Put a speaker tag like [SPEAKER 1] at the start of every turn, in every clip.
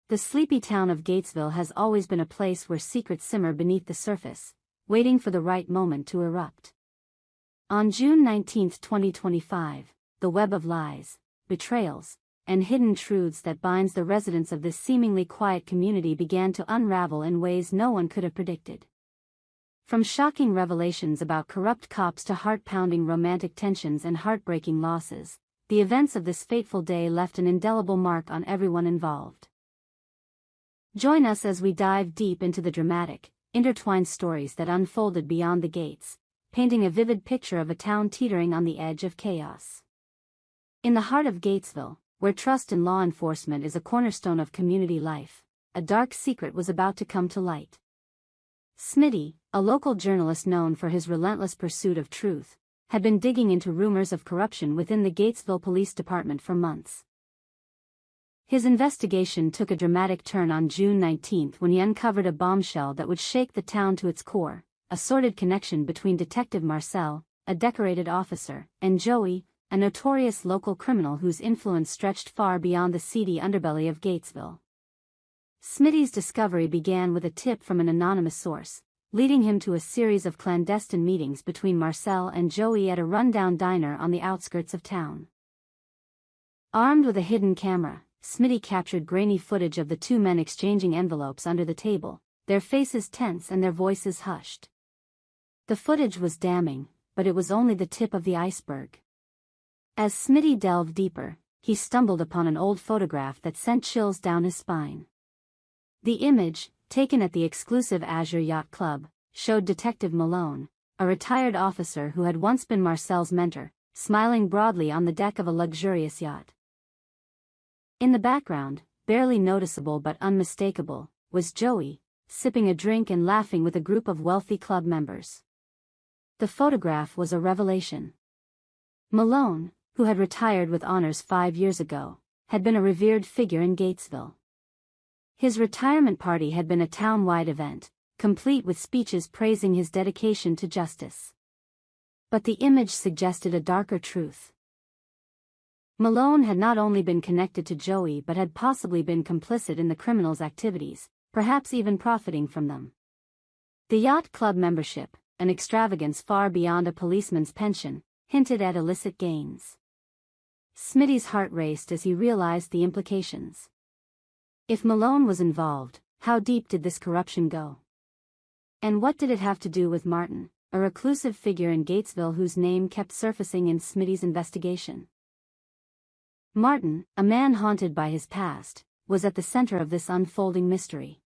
[SPEAKER 1] The sleepy town of Gatesville has always been a place where secrets simmer beneath the surface, waiting for the right moment to erupt. On June 19, 2025, the web of lies, betrayals, and hidden truths that binds the residents of this seemingly quiet community began to unravel in ways no one could have predicted. From shocking revelations about corrupt cops to heart-pounding romantic tensions and heartbreaking losses, the events of this fateful day left an indelible mark on everyone involved. Join us as we dive deep into the dramatic, intertwined stories that unfolded beyond the gates, painting a vivid picture of a town teetering on the edge of chaos. In the heart of Gatesville, where trust in law enforcement is a cornerstone of community life, a dark secret was about to come to light. Smitty, a local journalist known for his relentless pursuit of truth, had been digging into rumors of corruption within the Gatesville Police Department for months. His investigation took a dramatic turn on June 19 when he uncovered a bombshell that would shake the town to its core, a sordid connection between Detective Marcel, a decorated officer, and Joey, a notorious local criminal whose influence stretched far beyond the seedy underbelly of Gatesville. Smitty's discovery began with a tip from an anonymous source, leading him to a series of clandestine meetings between Marcel and Joey at a rundown diner on the outskirts of town. Armed with a hidden camera, Smitty captured grainy footage of the two men exchanging envelopes under the table, their faces tense and their voices hushed. The footage was damning, but it was only the tip of the iceberg. As Smitty delved deeper, he stumbled upon an old photograph that sent chills down his spine. The image, taken at the exclusive Azure Yacht Club, showed Detective Malone, a retired officer who had once been Marcel's mentor, smiling broadly on the deck of a luxurious yacht. In the background, barely noticeable but unmistakable, was Joey, sipping a drink and laughing with a group of wealthy club members. The photograph was a revelation. Malone, who had retired with honors 5 years ago, had been a revered figure in Gatesville. His retirement party had been a town-wide event, complete with speeches praising his dedication to justice. But the image suggested a darker truth. Malone had not only been connected to Joey but had possibly been complicit in the criminal's activities, perhaps even profiting from them. The yacht club membership, an extravagance far beyond a policeman's pension, hinted at illicit gains. Smitty's heart raced as he realized the implications. If Malone was involved, how deep did this corruption go? And what did it have to do with Martin, a reclusive figure in Gatesville whose name kept surfacing in Smitty's investigation? Martin, a man haunted by his past, was at the center of this unfolding mystery.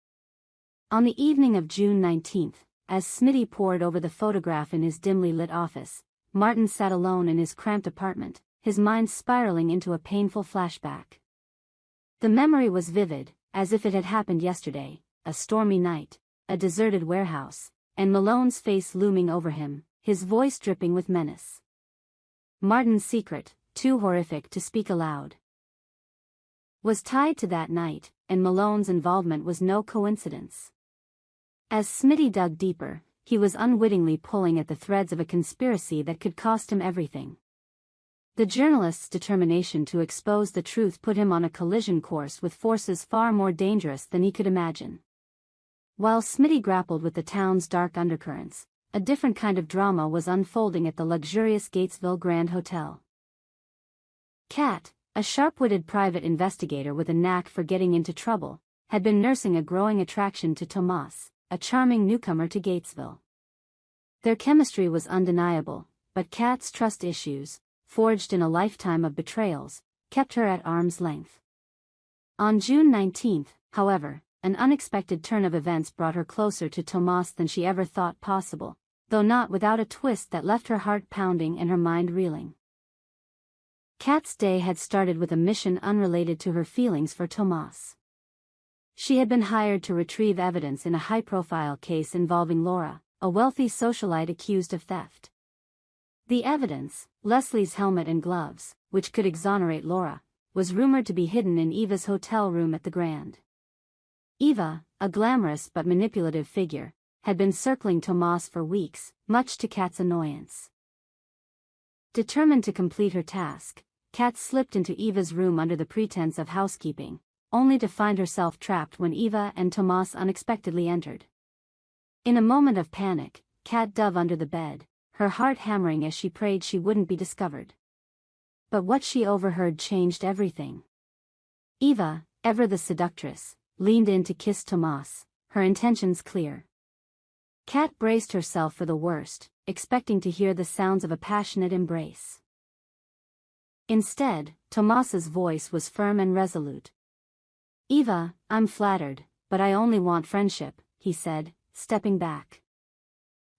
[SPEAKER 1] On the evening of June 19, as Smitty pored over the photograph in his dimly lit office, Martin sat alone in his cramped apartment, his mind spiraling into a painful flashback. The memory was vivid, as if it had happened yesterday, a stormy night, a deserted warehouse, and Malone's face looming over him, his voice dripping with menace. Martin's secret, too horrific to speak aloud, was tied to that night, and Malone's involvement was no coincidence. As Smitty dug deeper, he was unwittingly pulling at the threads of a conspiracy that could cost him everything. The journalist's determination to expose the truth put him on a collision course with forces far more dangerous than he could imagine. While Smitty grappled with the town's dark undercurrents, a different kind of drama was unfolding at the luxurious Gatesville Grand Hotel. Kat, a sharp-witted private investigator with a knack for getting into trouble, had been nursing a growing attraction to Tomas, a charming newcomer to Gatesville. Their chemistry was undeniable, but Kat's trust issues, forged in a lifetime of betrayals, kept her at arm's length. On June 19, however, an unexpected turn of events brought her closer to Tomas than she ever thought possible, though not without a twist that left her heart pounding and her mind reeling. Kat's day had started with a mission unrelated to her feelings for Tomas. She had been hired to retrieve evidence in a high-profile case involving Laura, a wealthy socialite accused of theft. The evidence, Leslie's helmet and gloves, which could exonerate Laura, was rumored to be hidden in Eva's hotel room at the Grand. Eva, a glamorous but manipulative figure, had been circling Tomas for weeks, much to Kat's annoyance. Determined to complete her task, Kat slipped into Eva's room under the pretense of housekeeping, only to find herself trapped when Eva and Tomas unexpectedly entered. In a moment of panic, Kat dove under the bed, her heart hammering as she prayed she wouldn't be discovered. But what she overheard changed everything. Eva, ever the seductress, leaned in to kiss Tomas, her intentions clear. Kat braced herself for the worst, expecting to hear the sounds of a passionate embrace. Instead, Tomas's voice was firm and resolute. "Eva, I'm flattered, but I only want friendship," he said, stepping back.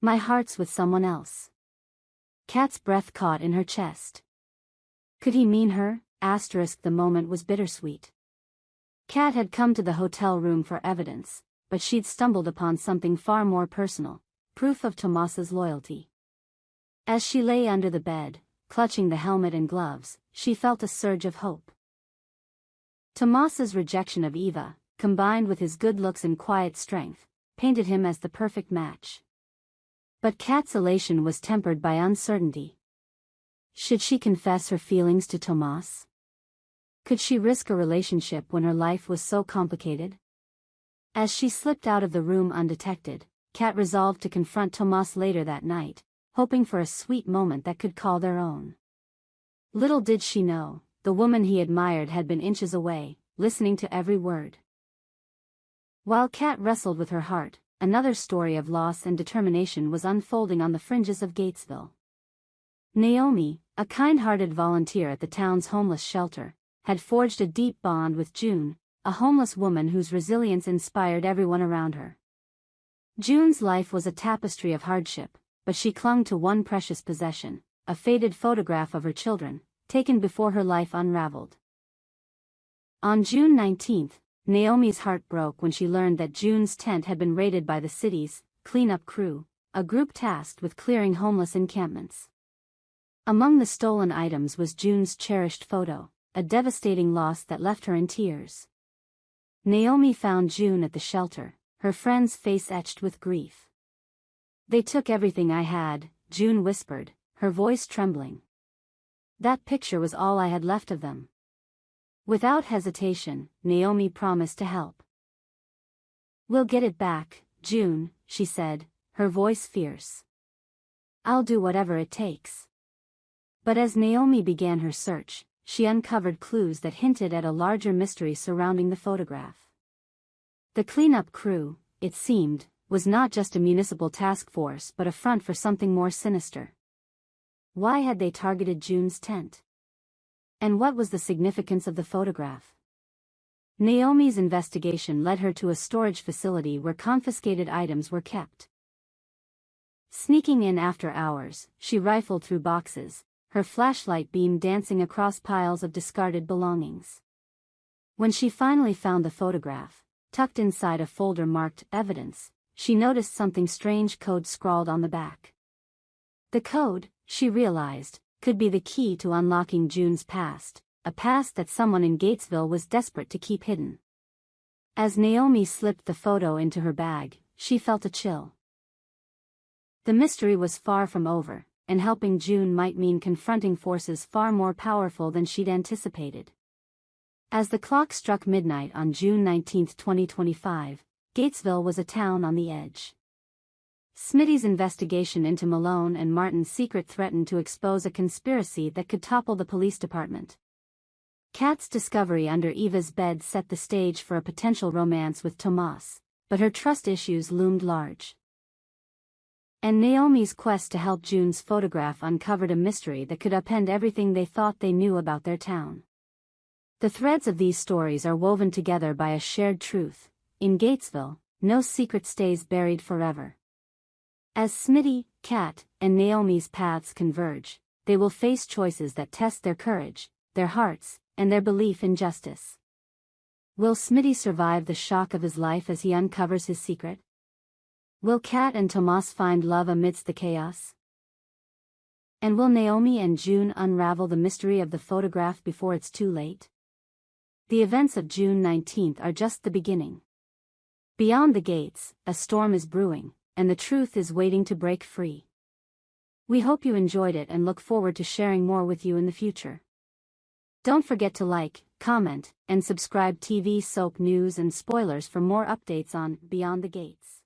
[SPEAKER 1] "My heart's with someone else." Kat's breath caught in her chest. Could he mean her? The moment was bittersweet. Kat had come to the hotel room for evidence, but she'd stumbled upon something far more personal, proof of Tomas's loyalty. As she lay under the bed, clutching the helmet and gloves, she felt a surge of hope. Tomas's rejection of Eva, combined with his good looks and quiet strength, painted him as the perfect match. But Kat's elation was tempered by uncertainty. Should she confess her feelings to Tomas? Could she risk a relationship when her life was so complicated? As she slipped out of the room undetected, Kat resolved to confront Tomas later that night, hoping for a sweet moment that could call their own. Little did she know, the woman he admired had been inches away, listening to every word. While Kat wrestled with her heart, another story of loss and determination was unfolding on the fringes of Gatesville. Naomi, a kind-hearted volunteer at the town's homeless shelter, had forged a deep bond with June, a homeless woman whose resilience inspired everyone around her. June's life was a tapestry of hardship, but she clung to one precious possession, a faded photograph of her children, taken before her life unraveled. On June 19th, Naomi's heart broke when she learned that June's tent had been raided by the city's cleanup crew, a group tasked with clearing homeless encampments. Among the stolen items was June's cherished photo, a devastating loss that left her in tears. Naomi found June at the shelter, her friend's face etched with grief. "They took everything I had," June whispered, her voice trembling. "That picture was all I had left of them." Without hesitation, Naomi promised to help. "We'll get it back, June," she said, her voice fierce. "I'll do whatever it takes." But as Naomi began her search, she uncovered clues that hinted at a larger mystery surrounding the photograph. The cleanup crew, it seemed, was not just a municipal task force but a front for something more sinister. Why had they targeted June's tent? And what was the significance of the photograph? Naomi's investigation led her to a storage facility where confiscated items were kept. Sneaking in after hours, she rifled through boxes, her flashlight beam dancing across piles of discarded belongings. When she finally found the photograph, tucked inside a folder marked "Evidence," she noticed something strange code scrawled on the back. The code, she realized, could be the key to unlocking June's past, a past that someone in Gatesville was desperate to keep hidden. As Naomi slipped the photo into her bag, she felt a chill. The mystery was far from over, and helping June might mean confronting forces far more powerful than she'd anticipated. As the clock struck midnight on June 19, 2025, Gatesville was a town on the edge. Smitty's investigation into Malone and Martin's secret threatened to expose a conspiracy that could topple the police department. Kat's discovery under Eva's bed set the stage for a potential romance with Tomas, but her trust issues loomed large. And Naomi's quest to help June's photograph uncovered a mystery that could upend everything they thought they knew about their town. The threads of these stories are woven together by a shared truth: in Gatesville, no secret stays buried forever. As Smitty, Kat, and Naomi's paths converge, they will face choices that test their courage, their hearts, and their belief in justice. Will Smitty survive the shock of his life as he uncovers his secret? Will Kat and Tomas find love amidst the chaos? And will Naomi and June unravel the mystery of the photograph before it's too late? The events of June 19th are just the beginning. Beyond the gates, a storm is brewing, and the truth is waiting to break free. We hope you enjoyed it and look forward to sharing more with you in the future. Don't forget to like, comment, and subscribe TV soap news and spoilers for more updates on Beyond the Gates.